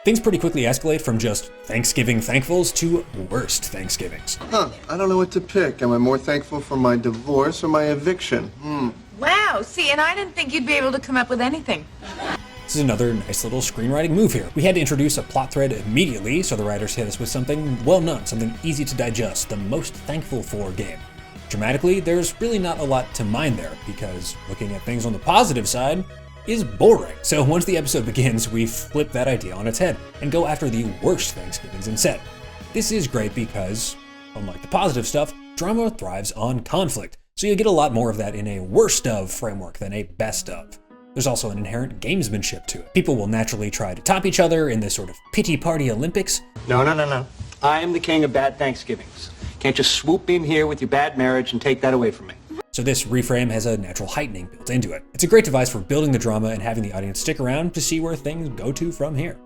Things pretty quickly escalate from just Thanksgiving thankfuls to worst Thanksgivings. I don't know what to pick. Am I more thankful for my divorce or my eviction? Wow, see, and I didn't think you'd be able to come up with anything. This is another nice little screenwriting move here. We had to introduce a plot thread immediately, so the writers hit us with something well-known, something easy to digest, the most thankful for game. Dramatically, there's really not a lot to mind there, because looking at things on the positive side is boring. So once the episode begins, we flip that idea on its head and go after the worst Thanksgivings instead. This is great because, unlike the positive stuff, drama thrives on conflict, so you get a lot more of that in a worst of framework than a best of. There's also an inherent gamesmanship to it. People will naturally try to top each other in this sort of pity party Olympics. No. I am the king of bad Thanksgivings. Can't just swoop in here with your bad marriage and take that away from me. So this reframe has a natural heightening built into it. It's a great device for building the drama and having the audience stick around to see where things go to from here.